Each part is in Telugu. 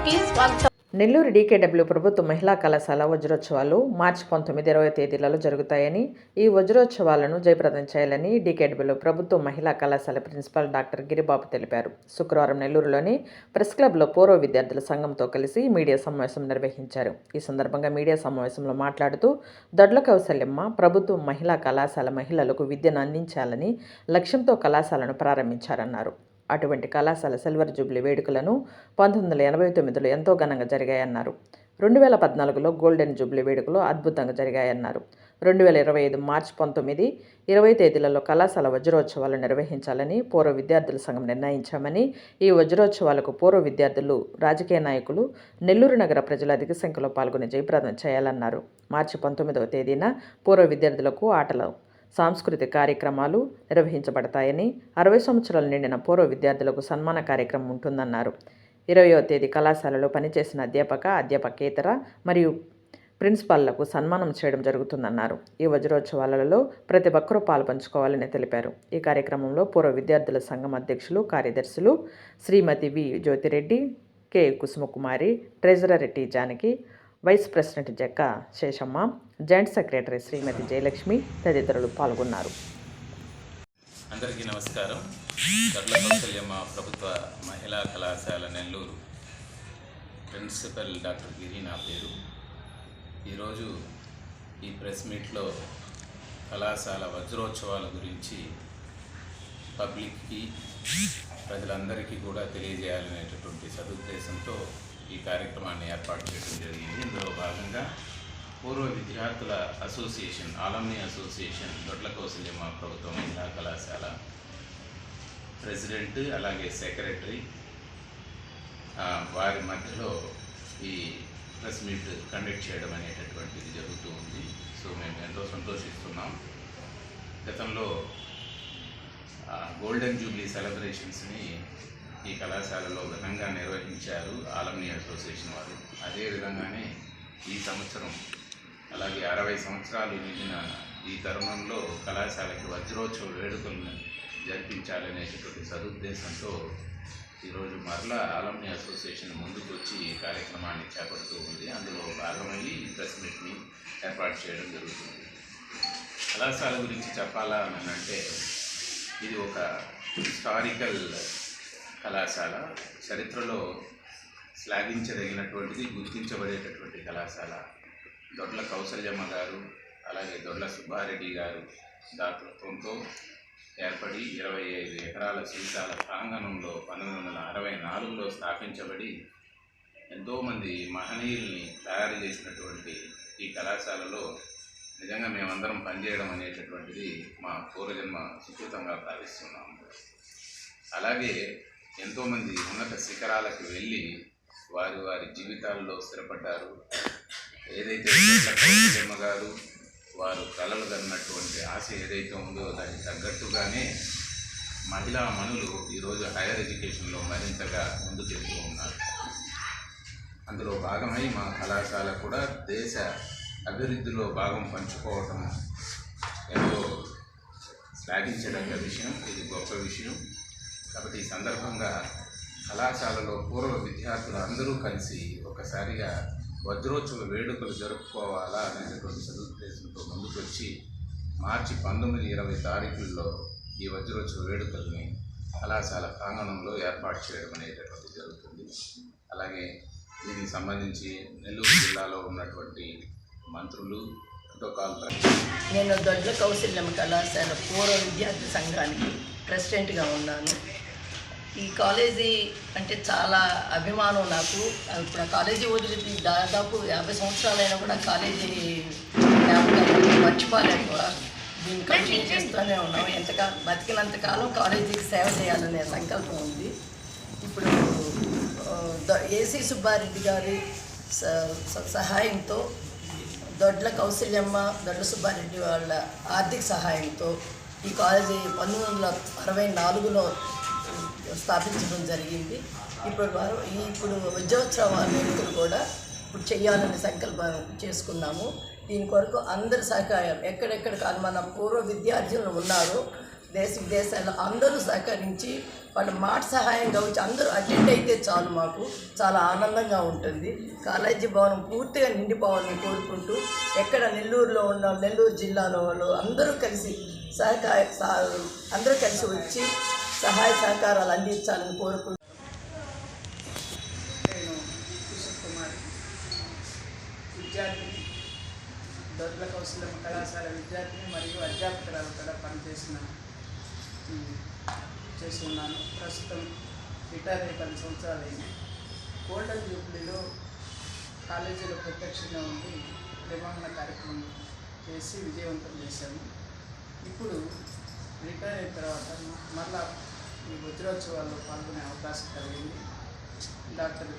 కి స్వాగతం. నెల్లూరు డీకేడబ్ల్యూ ప్రభుత్వ మహిళా కళాశాల వజ్రోత్సవాలు మార్చి 19, 20 తేదీలలో జరుగుతాయని, ఈ వజ్రోత్సవాలను జయప్రదం చేయాలని డీకేడబ్ల్యూ ప్రభుత్వ మహిళా కళాశాల ప్రిన్సిపాల్ డాక్టర్ గిరిబాబు తెలిపారు. శుక్రవారం నెల్లూరులోని ప్రెస్ క్లబ్లో పూర్వ విద్యార్థుల సంఘంతో కలిసి మీడియా సమావేశం నిర్వహించారు. ఈ సందర్భంగా మీడియా సమావేశంలో మాట్లాడుతూ దొడ్ల కౌసల్యమ్మ ప్రభుత్వ మహిళా కళాశాల మహిళలకు విద్యను అందించాలని లక్ష్యంతో కళాశాలను ప్రారంభించారన్నారు. అటువంటి కళాశాల సిల్వర్ జూబ్లీ వేడుకలను 1989లో ఎంతో ఘనంగా జరిగాయన్నారు. 2014లో గోల్డెన్ జూబ్లీ వేడుకలు అద్భుతంగా జరిగాయన్నారు. 2025 మార్చి 19, 20 తేదీలలో కళాశాల వజ్రోత్సవాలు నిర్వహించాలని పూర్వ విద్యార్థుల సంఘం నిర్ణయించామని, ఈ వజ్రోత్సవాలకు పూర్వ విద్యార్థులు, రాజకీయ నాయకులు, నెల్లూరు నగర ప్రజలు అధిక సంఖ్యలో పాల్గొని జయప్రదం చేయాలన్నారు. మార్చి 19వ తేదీన పూర్వ విద్యార్థులకు ఆటలు, సాంస్కృతిక కార్యక్రమాలు నిర్వహించబడతాయని, 60 సంవత్సరాలు నిండిన పూర్వ విద్యార్థులకు సన్మాన కార్యక్రమం ఉంటుందన్నారు. 20వ తేదీ కళాశాలలో పనిచేసిన అధ్యాపకేతర మరియు ప్రిన్సిపాల్లకు సన్మానం చేయడం జరుగుతుందన్నారు. ఈ వజ్రోత్సవాలలో ప్రతి ఒక్కరూ పాల్పంచుకోవాలని తెలిపారు. ఈ కార్యక్రమంలో పూర్వ విద్యార్థుల సంఘం అధ్యక్షులు, కార్యదర్శులు Shrimati V Jyothireddy, K Kusumakumari, treasurer T Janaki, vice president Jakka Seshamma, joint secretary Shrimati Jayalakshmi తదితరులు పాల్గొన్నారు. అందరికీ నమస్కారం. దొడ్ల కౌసల్యమ్మ ప్రభుత్వ మహిళా కళాశాల నెల్లూరు ప్రిన్సిపల్ డాక్టర్ గిరి నా పేరు. ఈరోజు ఈ ప్రెస్ మీట్లో కళాశాల వజ్రోత్సవాల గురించి పబ్లిక్కి, ప్రజలందరికీ కూడా తెలియజేయాలనేటటువంటి సదుద్దేశంతో ఈ కార్యక్రమాన్ని ఏర్పాటు చేయడం జరిగింది. ఇందులో భాగంగా పూర్వ విద్యార్థుల అసోసియేషన్, ఆలమ్ని అసోసియేషన్ దొడ్ల కౌసల్యమ్మ ప్రభుత్వ మహిళా కళాశాల ప్రెసిడెంట్, అలాగే సెక్రటరీ వారి మధ్యలో ఈ ప్రెస్ మీట్ కండక్ట్ చేయడం అనేటటువంటిది జరుగుతూ ఉంది. సో మేము ఎంతో సంతోషిస్తున్నాం. గతంలో గోల్డెన్ జూబ్లీ సెలబ్రేషన్స్ని ఈ కళాశాలలో ఘనంగా నిర్వహించారు ఆలమ్ని అసోసియేషన్ వారు. అదేవిధంగానే ఈ సంవత్సరం అలాగే 60 సంవత్సరాలు నిండిన ఈ తరుణంలో కళాశాలకి వజ్రోత్సవ వేడుకలను జరిపించాలనేటటువంటి సదుద్దేశంతో ఈరోజు మరలా ఆలమ్ని అసోసియేషన్ ముందుకు వచ్చి ఈ కార్యక్రమాన్ని చేపడుతూ ఉంది. అందులో భాగమయ్యి ఈ ప్రెస్ మీట్ని ఏర్పాటు చేయడం జరుగుతుంది. కళాశాల గురించి చెప్పాలా అని అంటే, ఇది ఒక హిస్టారికల్ కళాశాల, చరిత్రలో శ్లాఘించదగినటువంటిది, గుర్తించబడేటటువంటి కళాశాల. దొడ్ల కౌసల్యమ్మ గారు, అలాగే దొడ్ల సుబ్బారెడ్డి గారు దాతృత్వంతో ఏర్పడి 25 ఎకరాల సువిశాల ప్రాంగణంలో 1964లో స్థాపించబడి ఎంతోమంది మహనీయుల్ని తయారు చేసినటువంటి ఈ కళాశాలలో నిజంగా మేమందరం పనిచేయడం అనేటటువంటిది మా పూర్వజన్మ సుకృతంగా భావిస్తున్నాము. అలాగే ఎంతోమంది ఉన్నత శిఖరాలకు వెళ్ళి వారి వారి జీవితాల్లో స్థిరపడ్డారు. ఏదైతే కౌసల్యమ్మ గారు వారు కలలు కన్నటువంటి ఆశ ఏదైతే ఉందో దానికి తగ్గట్టుగానే మహిళా మనులు ఈరోజు హైయర్ ఎడ్యుకేషన్లో మరింతగా ముందుకెళ్తూ ఉన్నారు. అందులో భాగమై మా కళాశాల కూడా దేశ అభివృద్ధిలో భాగం పంచుకోవటం ఎంతో శ్లాఘించదగ్గ విషయం. ఇది గొప్ప విషయం. కాబట్టి ఈ సందర్భంగా కళాశాలలో పూర్వ విద్యార్థులు అందరూ కలిసి ఒకసారిగా వజ్రోత్సవ వేడుకలు జరుపుకోవాలా అనేటువంటి సదుద్దేశంతో ముందుకు వచ్చి మార్చి 19, 20 తారీఖుల్లో ఈ వజ్రోత్సవ వేడుకల్ని కళాశాల ప్రాంగణంలో ఏర్పాటు చేయడం అనేటటువంటి జరుగుతుంది. అలాగే దీనికి సంబంధించి నెల్లూరు జిల్లాలో ఉన్నటువంటి మంత్రులు, ప్రోటోకాల్ నేను దొడ్ల కౌసల్యమ్మ కళాశాల పూర్వ విద్యార్థి సంఘానికి ప్రెసిడెంట్గా ఉన్నాను. ఈ కాలేజీ అంటే చాలా అభిమానం నాకు. ఇప్పుడు ఆ కాలేజీ వదిలి దాదాపు 50 సంవత్సరాలైనా కూడా కాలేజీ మర్చిపోలేము కూడా. దీన్ని కంటిన్యూ చేస్తూనే ఉన్నాము. ఎంతకాలం బతికినంతకాలం కాలేజీకి సేవ చేయాలనే సంకల్పం ఉంది. ఇప్పుడు ఏసీ సుబ్బారెడ్డి గారి సహాయంతో, దొడ్ల కౌసల్యమ్మ, దొడ్ల సుబ్బారెడ్డి వాళ్ళ ఆర్థిక సహాయంతో ఈ కాలేజీ 1964లో స్థాపించడం జరిగింది. ఇప్పుడు వజ్రోత్సవ వేడుకలు కూడా ఇప్పుడు చేయాలని సంకల్పం చేసుకున్నాము. దీని కొరకు అందరి సహకారం, ఎక్కడెక్కడ మన పూర్వ విద్యార్థులు ఉన్నారు దేశ విదేశాల్లో అందరూ సహకరించి వాళ్ళ మాట సహాయంగా వచ్చి అందరూ అటెండ్ అయితే చాలు, మాకు చాలా ఆనందంగా ఉంటుంది. కాలేజీ భవనం పూర్తిగా నిండిపోవాలని కోరుకుంటూ, ఎక్కడ నెల్లూరులో ఉన్న నెల్లూరు జిల్లాలో వాళ్ళు అందరూ కలిసి అందరూ కలిసి వచ్చి సహాయ సహకారాలు అందించాలని కోరుకుంటూ నేను కిషోర్ కుమార్, విద్యార్థిని, దొడ్ల కౌశల్యమ్మ కళాశాల విద్యార్థిని మరియు అధ్యాపకురాలు కూడా చేస్తున్నాను. ప్రస్తుతం రిటైర్ అయ్యి 10 సంవత్సరాలు అయింది. గోల్డెన్ జూబ్లీలో కాలేజీలో ప్రత్యక్షంగా ఉండి నిర్వహణ కార్యక్రమం చేసి విజయవంతం చేశాము. ఇప్పుడు రిటైర్ అయిన తర్వాత మళ్ళా ఈ వజ్రోత్సవాల్లో పాల్గొనే అవకాశం కలిగింది. Doctor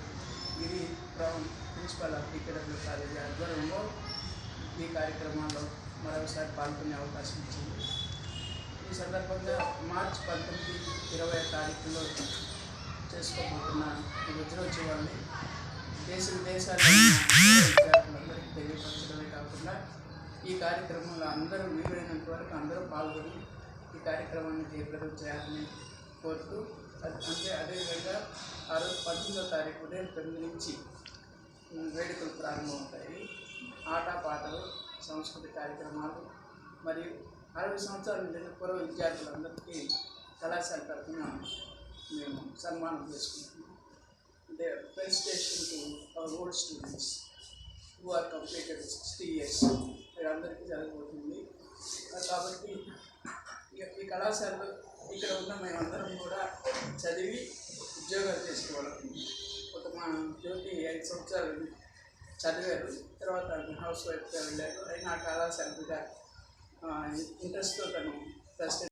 Giri Brown, principal of DKW college ఆధ్వర్యంలో ఈ కార్యక్రమాల్లో మరోసారి పాల్గొనే అవకాశం ఇచ్చింది. ఈ సందర్భంగా మార్చి 19, 20 తారీఖుల్లో చేసుకోబోతున్న ఈ వజ్రోత్సవాన్ని దేశ విదేశాల్లో విద్యార్థులందరికీ తెలియపరచడమే కాకుండా ఈ కార్యక్రమంలో అందరూ వీలైనంత వరకు అందరూ పాల్గొని ఈ కార్యక్రమాన్ని జయప్రదం చేయాలని కోరుతూ, అదేవిధంగా ఆ రోజు 19వ తారీఖు ఉదయం 9 నుంచి వేడుకలు ప్రారంభమవుతాయి. ఆటపాటలు, సాంస్కృతిక కార్యక్రమాలు మరియు 60 సంవత్సరాల నిండిన పూర్వ విద్యార్థులందరికీ కళాశాల తరఫున మేము సన్మానం చేసుకుంటున్నాం. They felicitation to our old students who are completed 60 years వీరందరికీ జరగబోతుంది. కాబట్టి ఈ కళాశాలలో ఇక్కడ ఉన్న మేమందరం కూడా చదివి ఉద్యోగాలు చేసుకోవాలి. మా జ్యోతి 5 సంవత్సరాలు చదివారు, తర్వాత హౌస్ వైఫ్గా వెళ్ళారు. అయినా కళాశాల మీద ఇంట్రెస్ట్తో తను ప్రెసిడెంట్